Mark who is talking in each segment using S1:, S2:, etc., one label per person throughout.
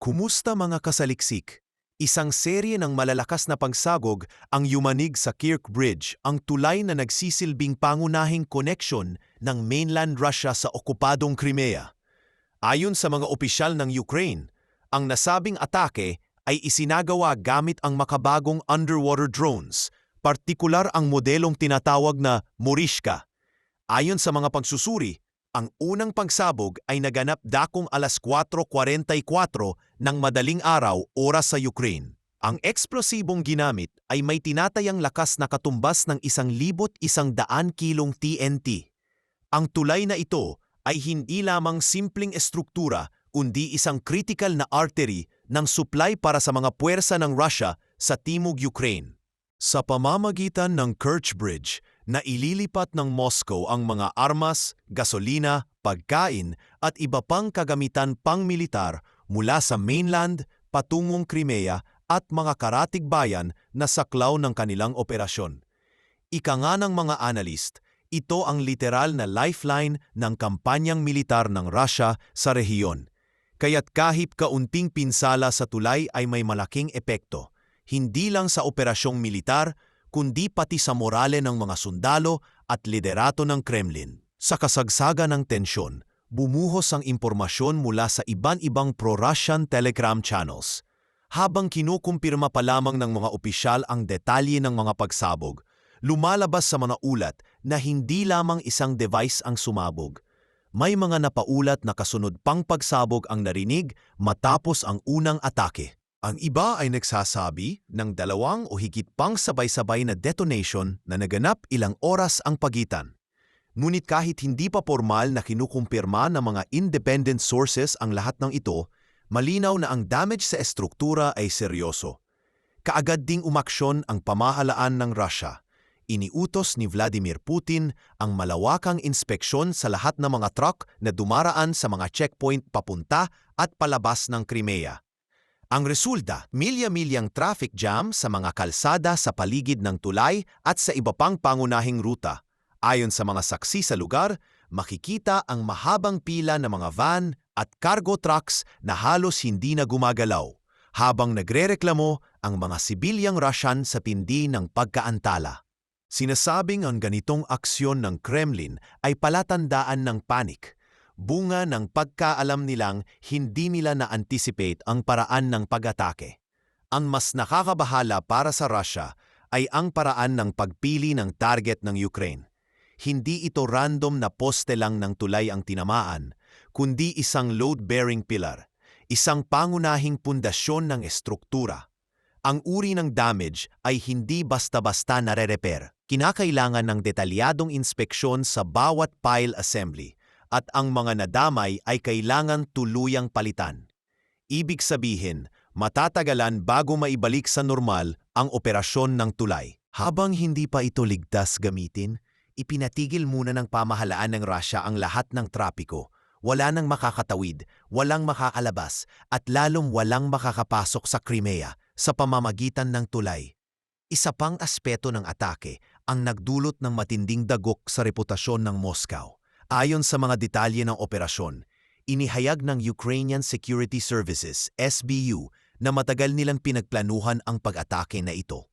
S1: Kumusta mga kasaliksik? Isang serye ng malalakas na pagsagog ang yumanig sa Kirk Bridge, ang tulay na nagsisilbing pangunahing koneksyon ng mainland Russia sa okupadong Crimea. Ayon sa mga opisyal ng Ukraine, ang nasabing atake ay isinagawa gamit ang makabagong underwater drones, partikular ang modelong tinatawag na Morishka. Ayon sa mga pagsusuri, ang unang pagsabog ay naganap dakong alas 4:44 ng madaling araw oras sa Ukraine. Ang eksplosibong ginamit ay may tinatayang lakas na katumbas ng 1,100 kilong TNT. Ang tulay na ito ay hindi lamang simpleng estruktura kundi isang critical na artery ng supply para sa mga puwersa ng Russia sa timog Ukraine. Sa pamamagitan ng Kerch Bridge, na ililipat ng Moscow ang mga armas, gasolina, pagkain at iba pang kagamitan pang-militar mula sa mainland patungong Crimea at mga karatig bayan na saklaw ng kanilang operasyon. Ika nga ng mga analyst, ito ang literal na lifeline ng kampanyang militar ng Russia sa rehiyon. Kaya't kahit kaunting pinsala sa tulay ay may malaking epekto, hindi lang sa operasyong militar, kundi pati sa morale ng mga sundalo at liderato ng Kremlin. Sa kasagsagan ng tensyon, bumuhos ang impormasyon mula sa iban-ibang pro-Russian telegram channels. Habang kinukumpirma pa lamang ng mga opisyal ang detalye ng mga pagsabog, lumalabas sa mga ulat na hindi lamang isang device ang sumabog. May mga napaulat na kasunod pang pagsabog ang narinig matapos ang unang atake. Ang iba ay nagsasabi ng 2 o higit pang sabay-sabay na detonation na naganap ilang oras ang pagitan. Ngunit kahit hindi pa formal na kinukumpirma ng mga independent sources ang lahat ng ito, malinaw na ang damage sa estruktura ay seryoso. Kaagad ding umaksyon ang pamahalaan ng Russia. Iniutos ni Vladimir Putin ang malawakang inspeksyon sa lahat ng mga truck na dumaraan sa mga checkpoint papunta at palabas ng Crimea. Ang resulta, milya-milyang traffic jam sa mga kalsada sa paligid ng tulay at sa iba pang pangunahing ruta. Ayon sa mga saksi sa lugar, makikita ang mahabang pila ng mga van at cargo trucks na halos hindi na gumagalaw, habang nagrereklamo ang mga sibilyang Russian sa tindi ng pagkaantala. Sinasabing ang ganitong aksyon ng Kremlin ay palatandaan ng panik, bunga ng pagkaalam nilang hindi nila na-anticipate ang paraan ng pag-atake. Ang mas nakakabahala para sa Russia ay ang paraan ng pagpili ng target ng Ukraine. Hindi ito random na poste lang ng tulay ang tinamaan, kundi isang load-bearing pillar, isang pangunahing pundasyon ng estruktura. Ang uri ng damage ay hindi basta-basta nare-repair. Kinakailangan ng detalyadong inspeksyon sa bawat pile assembly, at ang mga nadamay ay kailangan tuluyang palitan. Ibig sabihin, matatagalan bago maibalik sa normal ang operasyon ng tulay. Habang hindi pa ito ligtas gamitin, ipinatigil muna ng pamahalaan ng Russia ang lahat ng trapiko. Wala nang makakatawid, walang makakalabas, at lalong walang makakapasok sa Crimea sa pamamagitan ng tulay. Isa pang aspeto ng atake ang nagdulot ng matinding dagok sa reputasyon ng Moscow. Ayon sa mga detalye ng operasyon, inihayag ng Ukrainian Security Services, SBU, na matagal nilang pinagplanuhan ang pag-atake na ito.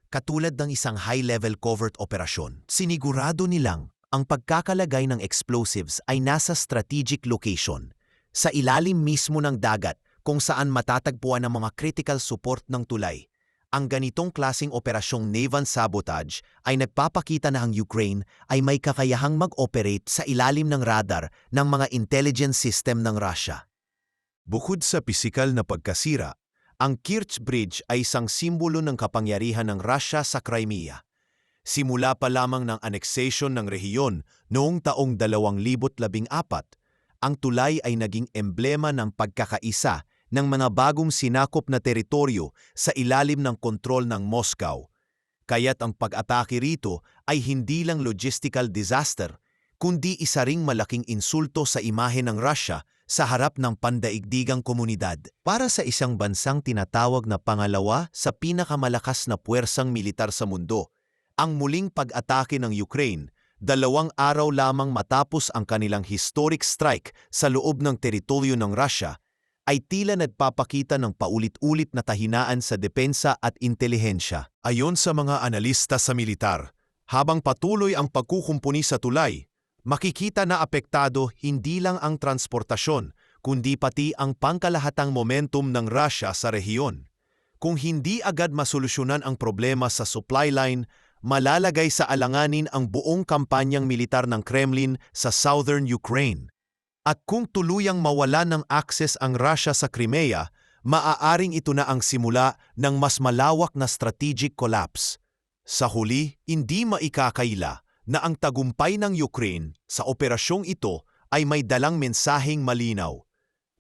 S1: Katulad ng isang high-level covert operasyon, sinigurado nilang ang pagkakalagay ng explosives ay nasa strategic location, sa ilalim mismo ng dagat kung saan matatagpuan ang mga critical support ng tulay. Ang ganitong klaseng operasyong naval sabotage ay nagpapakita na ang Ukraine ay may kakayahang mag-operate sa ilalim ng radar ng mga intelligence system ng Russia. Bukod sa pisikal na pagkasira, ang Kerch Bridge ay isang simbolo ng kapangyarihan ng Russia sa Crimea. Simula pa lamang ng annexation ng rehiyon noong taong 2014, ang tulay ay naging emblema ng pagkakaisa ng mga bagong sinakop na teritoryo sa ilalim ng kontrol ng Moscow. Kaya't ang pag-atake rito ay hindi lang logistical disaster, kundi isa ring malaking insulto sa imahe ng Russia sa harap ng pandaigdigang komunidad. Para sa isang bansang tinatawag na pangalawa sa pinakamalakas na puwersang militar sa mundo, ang muling pag-atake ng Ukraine, 2 araw lamang matapos ang kanilang historic strike sa loob ng teritoryo ng Russia, ay tila nagpapakita ng paulit-ulit na kahinaan sa depensa at intelihensya. Ayon sa mga analista sa militar, habang patuloy ang pagkukumpuni sa tulay, makikita na apektado hindi lang ang transportasyon, kundi pati ang pangkalahatang momentum ng Russia sa rehiyon. Kung hindi agad masolusyonan ang problema sa supply line, malalagay sa alanganin ang buong kampanyang militar ng Kremlin sa southern Ukraine. At kung tuluyang mawalan ng akses ang Russia sa Crimea, maaaring ito na ang simula ng mas malawak na strategic collapse. Sa huli, hindi maikakaila na ang tagumpay ng Ukraine sa operasyong ito ay may dalang mensaheng malinaw,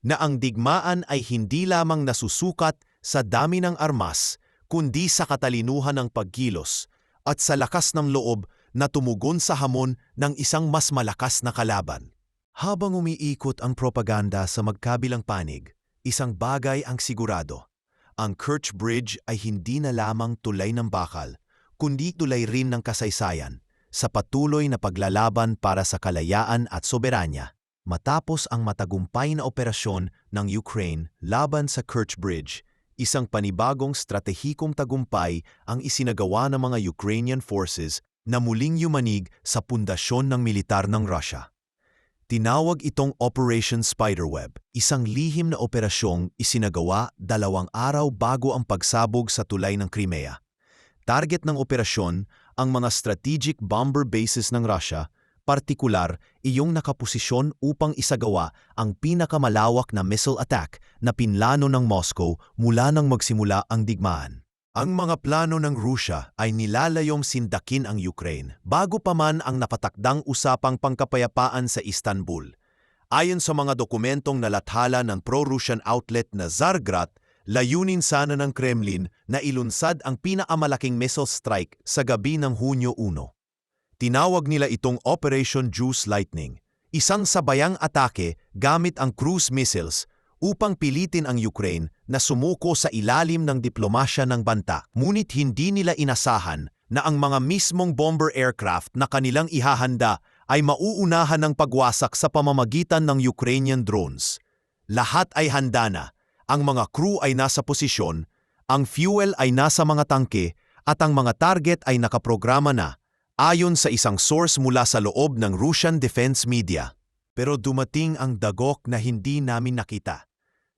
S1: na ang digmaan ay hindi lamang nasusukat sa dami ng armas, kundi sa katalinuhan ng pagkilos at sa lakas ng loob na tumugon sa hamon ng isang mas malakas na kalaban. Habang umiikot ang propaganda sa magkabilang panig, isang bagay ang sigurado. Ang Kerch Bridge ay hindi na lamang tulay ng bakal, kundi tulay rin ng kasaysayan sa patuloy na paglalaban para sa kalayaan at soberanya. Matapos ang matagumpay na operasyon ng Ukraine laban sa Kerch Bridge, isang panibagong stratehikong tagumpay ang isinagawa ng mga Ukrainian forces na muling yumanig sa pundasyon ng militar ng Russia. Tinawag itong Operation Spiderweb, isang lihim na operasyong isinagawa 2 araw bago ang pagsabog sa tulay ng Crimea. Target ng operasyon ang mga strategic bomber bases ng Russia, partikular iyong nakaposisyon upang isagawa ang pinakamalawak na missile attack na pinlano ng Moscow mula nang magsimula ang digmaan. Ang mga plano ng Rusya ay nilalayong sindakin ang Ukraine bago pa man ang napatakdang usapang pangkapayapaan sa Istanbul. Ayon sa mga dokumentong nalathala ng pro-Russian outlet na Zargrat, layunin sana ng Kremlin na ilunsad ang pinakamalaking missile strike sa gabi ng Hunyo 1. Tinawag nila itong Operation Juice Lightning, isang sabayang atake gamit ang cruise missiles upang pilitin ang Ukraine na sumuko sa ilalim ng diplomasya ng banta. Ngunit hindi nila inasahan na ang mga mismong bomber aircraft na kanilang ihahanda ay mauunahan ng pagwasak sa pamamagitan ng Ukrainian drones. Lahat ay handa na, ang mga crew ay nasa posisyon, ang fuel ay nasa mga tangke at ang mga target ay nakaprograma na, ayon sa isang source mula sa loob ng Russian Defense Media. Pero dumating ang dagok na hindi namin nakita.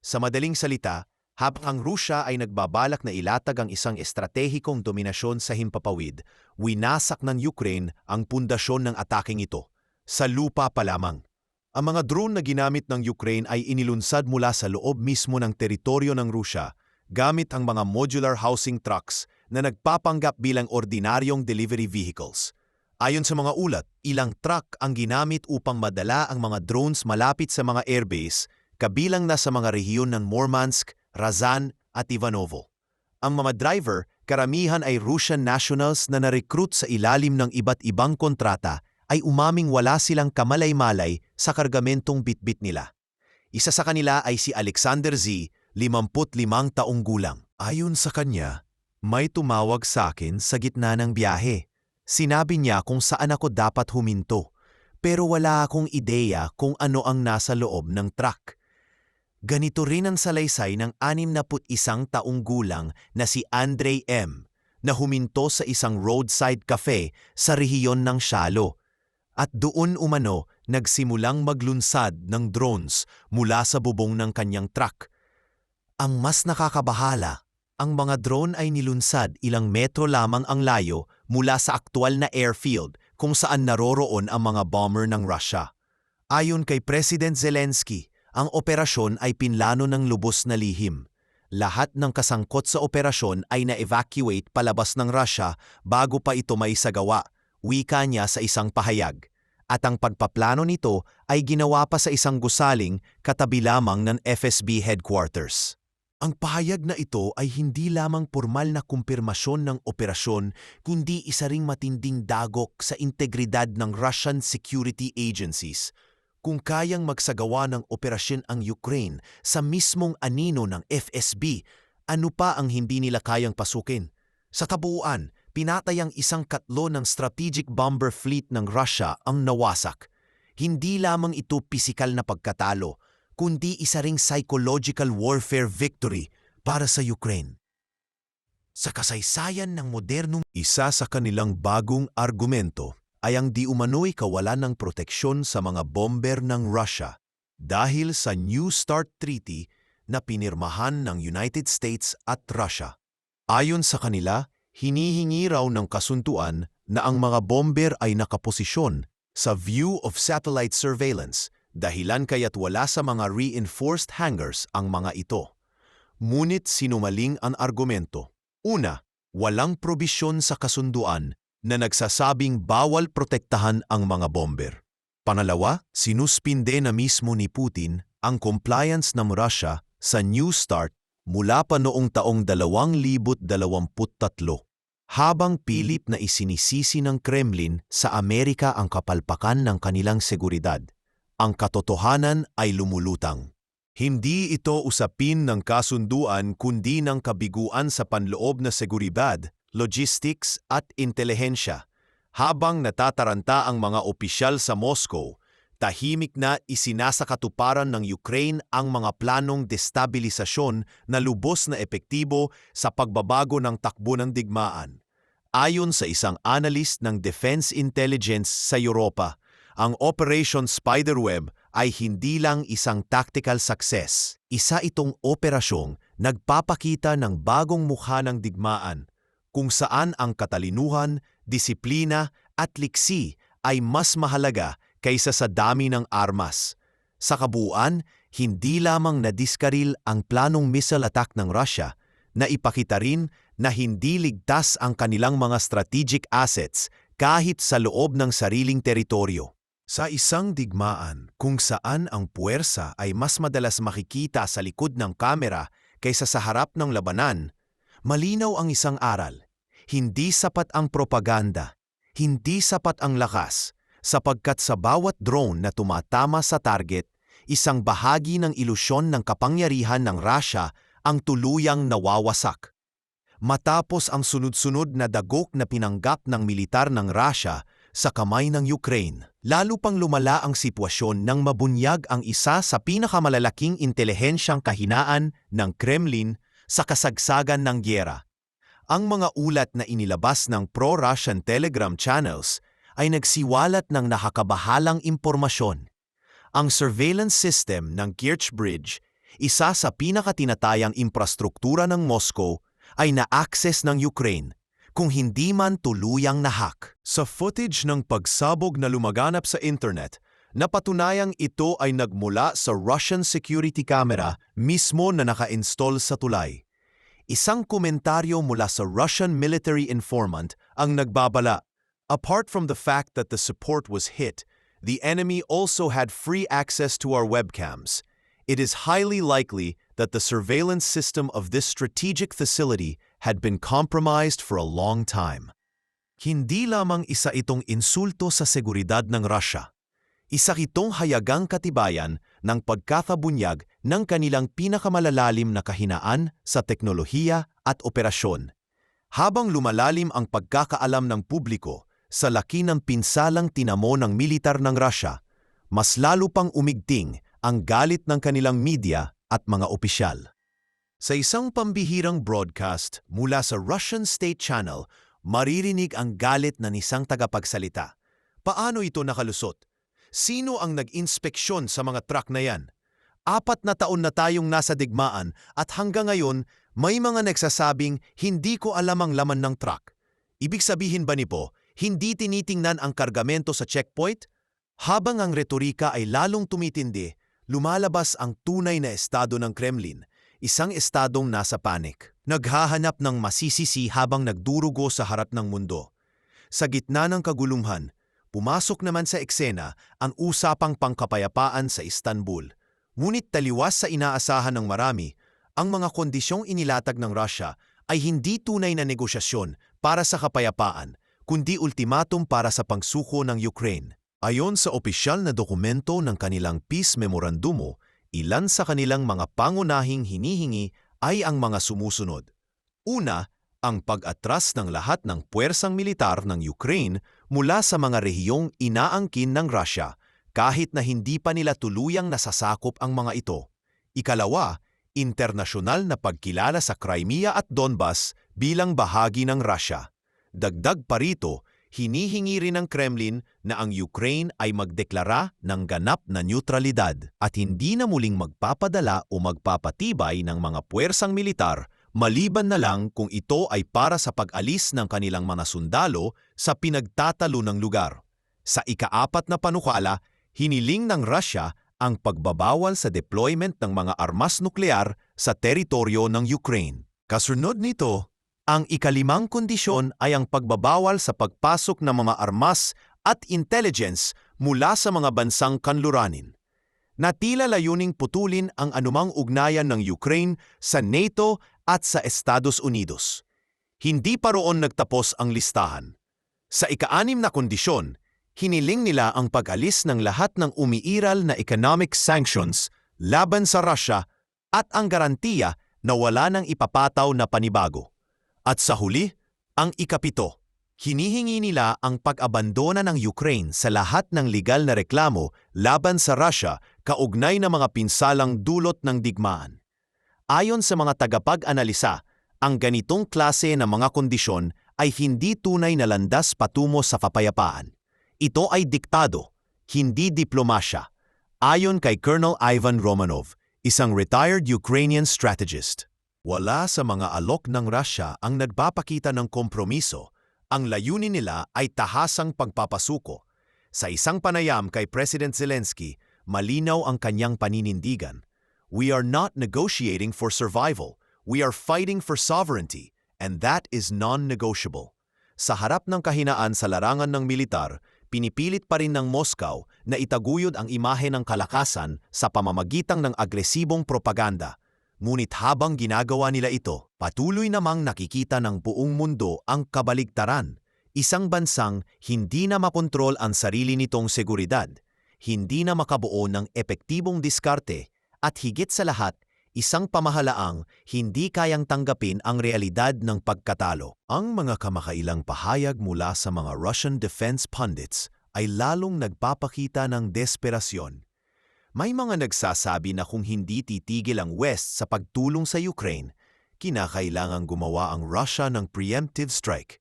S1: Sa madaling salita, habang ang Rusya ay nagbabalak na ilatag ang isang estratehikong dominasyon sa himpapawid, winasak ng Ukraine ang pundasyon ng ataking ito. Sa lupa pa lamang. Ang mga drone na ginamit ng Ukraine ay inilunsad mula sa loob mismo ng teritoryo ng Rusya gamit ang mga modular housing trucks na nagpapanggap bilang ordinaryong delivery vehicles. Ayon sa mga ulat, ilang truck ang ginamit upang madala ang mga drones malapit sa mga airbase, kabilang na sa mga rehiyon ng Murmansk, Razan at Ivanovo. Ang mga driver, karamihan ay Russian nationals na na-recruit sa ilalim ng iba't ibang kontrata, ay umaming wala silang kamalay-malay sa kargamentong bitbit nila. Isa sa kanila ay si Alexander Z, 55 taong gulang. Ayon sa kanya, may tumawag sa akin sa gitna ng biyahe. Sinabi niya kung saan ako dapat huminto, pero wala akong ideya kung ano ang nasa loob ng truck. Ganito rin ang salaysay ng 61 taong gulang na si Andrei M. na huminto sa isang roadside cafe sa rehiyon ng Shalo. At doon umano nagsimulang maglunsad ng drones mula sa bubong ng kanyang truck. Ang mas nakakabahala, ang mga drone ay nilunsad ilang metro lamang ang layo mula sa aktwal na airfield kung saan naroroon ang mga bomber ng Russia. Ayon kay President Zelensky, ang operasyon ay pinlano ng lubos na lihim. Lahat ng kasangkot sa operasyon ay na-evacuate palabas ng Russia bago pa ito maisagawa, wika niya sa isang pahayag. At ang pagpaplano nito ay ginawa pa sa isang gusaling katabi lamang ng FSB headquarters. Ang pahayag na ito ay hindi lamang formal na kumpirmasyon ng operasyon, kundi isa ring matinding dagok sa integridad ng Russian security agencies. Kung kayang magsagawa ng operasyon ang Ukraine sa mismong anino ng FSB, ano pa ang hindi nila kayang pasukin? Sa kabuuan, pinatayang 1/4 ng strategic bomber fleet ng Russia ang nawasak. Hindi lamang ito pisikal na pagkatalo, kundi isa ring psychological warfare victory para sa Ukraine. Sa kasaysayan ng modernong isa sa kanilang bagong argumento ay ang di umano'y kawalan ng proteksyon sa mga bomber ng Russia dahil sa New START Treaty na pinirmahan ng United States at Russia. Ayon sa kanila, hinihingi raw ng kasunduan na ang mga bomber ay nakaposisyon sa view of satellite surveillance dahilan kaya't wala sa mga reinforced hangars ang mga ito. Ngunit sinumaling ang argumento. Una, walang probisyon sa kasunduan na nagsasabing bawal protektahan ang mga bomber. Pangalawa, sinuspinde na mismo ni Putin ang compliance ng Russia sa New START mula pa noong taong 2023, habang pilit na isinisisi ng Kremlin sa Amerika ang kapalpakan ng kanilang seguridad. Ang katotohanan ay lumulutang. Hindi ito usapin ng kasunduan kundi ng kabiguan sa panloob na seguridad, logistics at intelihensya. Habang natataranta ang mga opisyal sa Moscow, tahimik na isinasakatuparan ng Ukraine ang mga planong destabilisasyon na lubos na epektibo sa pagbabago ng takbo ng digmaan. Ayon sa isang analyst ng Defense Intelligence sa Europa, ang Operation Spiderweb ay hindi lang isang tactical success. Isa itong operasyong nagpapakita ng bagong mukha ng digmaan, kung saan ang katalinuhan, disiplina at liksi ay mas mahalaga kaysa sa dami ng armas. Sa kabuuan, hindi lamang nadiskaril ang planong missile attack ng Russia, na ipakita rin na hindi ligtas ang kanilang mga strategic assets kahit sa loob ng sariling teritoryo. Sa isang digmaan kung saan ang puwersa ay mas madalas makikita sa likod ng kamera kaysa sa harap ng labanan, malinaw ang isang aral. Hindi sapat ang propaganda, hindi sapat ang lakas, sapagkat sa bawat drone na tumatama sa target, isang bahagi ng ilusyon ng kapangyarihan ng Russia ang tuluyang nawawasak. Matapos ang sunod-sunod na dagok na pinanggap ng militar ng Russia sa kamay ng Ukraine, lalo pang lumala ang sitwasyon nang mabunyag ang isa sa pinakamalalaking intelihensyang kahinaan ng Kremlin sa kasagsagan ng gyera. Ang mga ulat na inilabas ng pro-Russian Telegram channels ay nagsiwalat ng nakakabahalang impormasyon. Ang surveillance system ng Kerch Bridge, isa sa pinakatinatayang infrastruktura ng Moscow, ay na-access ng Ukraine, kung hindi man tuluyang nahack. Sa footage ng pagsabog na lumaganap sa internet, napatunayang ito ay nagmula sa Russian security camera mismo na naka-install sa tulay. Isang komentaryo mula sa Russian military informant ang nagbabala, apart from the fact that the support was hit, the enemy also had free access to our webcams. It is highly likely that the surveillance system of this strategic facility had been compromised for a long time. Hindi lamang isa itong insulto sa seguridad ng Russia. Isa itong hayagang katibayan ng pagkakabunyag ng kanilang pinakamalalalim na kahinaan sa teknolohiya at operasyon. Habang lumalalim ang pagkakaalam ng publiko sa laki ng pinsalang tinamo ng militar ng Russia, mas lalo pang umigting ang galit ng kanilang media at mga opisyal. Sa isang pambihirang broadcast mula sa Russian State Channel, maririnig ang galit ng isang tagapagsalita. Paano ito nakalusot? Sino ang nag-inspeksyon sa mga truck na yan? 4 na taon na tayong nasa digmaan at hanggang ngayon may mga nagsasabing hindi ko alam ang laman ng truck. Ibig sabihin ba nipo, hindi tinitingnan ang kargamento sa checkpoint? Habang ang retorika ay lalong tumitindi, lumalabas ang tunay na estado ng Kremlin, isang estadong nasa panik. Naghahanap ng masisisi habang nagdurugo sa harap ng mundo. Sa gitna ng kaguluhan, pumasok naman sa eksena ang usapang pangkapayapaan sa Istanbul. Ngunit taliwas sa inaasahan ng marami, ang mga kondisyong inilatag ng Russia ay hindi tunay na negosyasyon para sa kapayapaan, kundi ultimatum para sa pangsuko ng Ukraine. Ayon sa opisyal na dokumento ng kanilang peace memorandumo, ilan sa kanilang mga pangunahing hinihingi ay ang mga sumusunod. Una, ang pag-atras ng lahat ng puwersang militar ng Ukraine mula sa mga rehiyong inaangkin ng Russia, kahit na hindi pa nila tuluyang nasasakop ang mga ito. Ikalawa, internasyonal na pagkilala sa Crimea at Donbas bilang bahagi ng Russia. Dagdag pa rito, hinihingi rin ng Kremlin na ang Ukraine ay magdeklara ng ganap na neutralidad at hindi na muling magpapadala o magpapatibay ng mga puwersang militar maliban na lang kung ito ay para sa pag-alis ng kanilang mga sundalo sa pinagtatalo ng lugar. Sa ikaapat na panukala, hiniling ng Russia ang pagbabawal sa deployment ng mga armas nuklear sa teritoryo ng Ukraine. Kasunod nito, ang ikalimang kondisyon ay ang pagbabawal sa pagpasok ng mga armas at intelligence mula sa mga bansang kanluranin, na tila layuning putulin ang anumang ugnayan ng Ukraine sa NATO at sa Estados Unidos. Hindi pa roon nagtapos ang listahan. Sa ika-6 na kondisyon, hiniling nila ang pag-alis ng lahat ng umiiral na economic sanctions laban sa Russia at ang garantiya na wala nang ipapataw na panibago. At sa huli, ang ika-7, hinihingi nila ang pag-abandona ng Ukraine sa lahat ng legal na reklamo laban sa Russia kaugnay ng mga pinsalang dulot ng digmaan. Ayon sa mga tagapag-analisa, ang ganitong klase ng mga kondisyon ay hindi tunay na landas patungo sa kapayapaan. Ito ay diktado, hindi diplomasya, ayon kay Colonel Ivan Romanov, isang retired Ukrainian strategist. Wala sa mga alok ng Russia ang nagpapakita ng kompromiso. Ang layunin nila ay tahasang pagpapasuko. Sa isang panayam kay President Zelensky, malinaw ang kanyang paninindigan. We are not negotiating for survival. We are fighting for sovereignty, and that is non-negotiable. Sa harap ng kahinaan sa larangan ng militar, pinipilit pa rin ng Moscow na itaguyod ang imahe ng kalakasan sa pamamagitan ng agresibong propaganda. Ngunit habang ginagawa nila ito, patuloy namang nakikita ng buong mundo ang kabaligtaran. Isang bansang hindi na makontrol ang sarili nitong seguridad, hindi na makabuo ng epektibong diskarte, at higit sa lahat, isang pamahalaang hindi kayang tanggapin ang realidad ng pagkatalo. Ang mga kamakailang pahayag mula sa mga Russian defense pundits ay lalong nagpapakita ng desperasyon. May mga nagsasabi na kung hindi titigil ang West sa pagtulong sa Ukraine, kinakailangang gumawa ang Russia ng preemptive strike.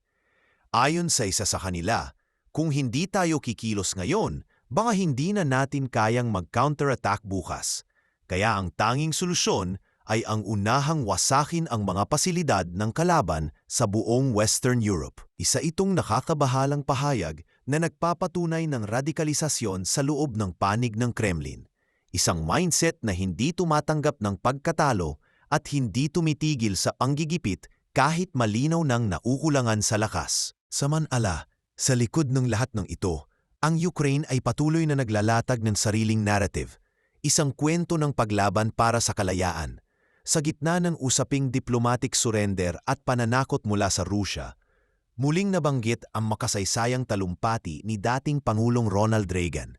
S1: Ayon sa isa sa kanila, kung hindi tayo kikilos ngayon, baka hindi na natin kayang mag-counterattack bukas. Kaya ang tanging solusyon ay ang unahang wasakin ang mga pasilidad ng kalaban sa buong Western Europe. Isa itong nakakabahalang pahayag na nagpapatunay ng radikalisasyon sa loob ng panig ng Kremlin. Isang mindset na hindi tumatanggap ng pagkatalo at hindi tumitigil sa panggigipit kahit malinaw ng naukulangan sa lakas. Samantala, sa likod ng lahat ng ito, ang Ukraine ay patuloy na naglalatag ng sariling narrative, isang kwento ng paglaban para sa kalayaan. Sa gitna ng usaping diplomatic surrender at pananakot mula sa Russia, muling nabanggit ang makasaysayang talumpati ni dating Pangulong Ronald Reagan.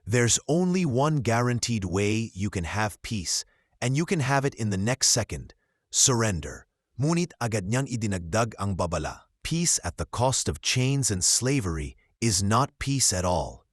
S1: There's only one guaranteed way you can have peace, and you can have it in the next second: surrender. Ngunit agad niyang idinagdag ang babala. Peace at the cost of chains and slavery is not peace at all.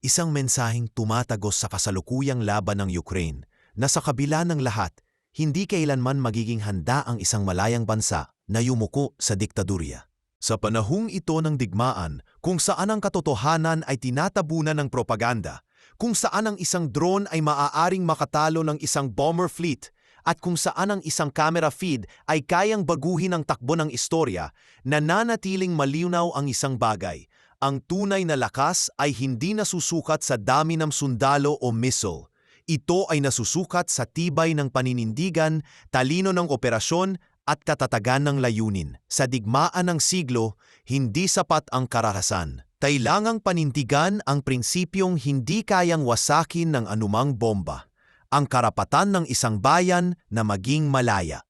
S1: Isang mensaheng tumatagos sa kasalukuyang laban ng Ukraine na sa kabila ng lahat, hindi kailanman magiging handa ang isang malayang bansa na yumuko sa diktadurya. Sa panahong ito ng digmaan, kung saan ang katotohanan ay tinatabunan ng propaganda, kung saan ang isang drone ay maaaring makatalo ng isang bomber fleet, at kung saan ang isang camera feed ay kayang baguhin ang takbo ng istorya, nananatiling malinaw ang isang bagay. Ang tunay na lakas ay hindi nasusukat sa dami ng sundalo o missile. Ito ay nasusukat sa tibay ng paninindigan, talino ng operasyon, at katatagan ng layunin. Sa digmaan ng siglo, hindi sapat ang karahasan. Kailangang panindigan ang prinsipyong hindi kayang wasakin ng anumang bomba, ang karapatan ng isang bayan na maging malaya.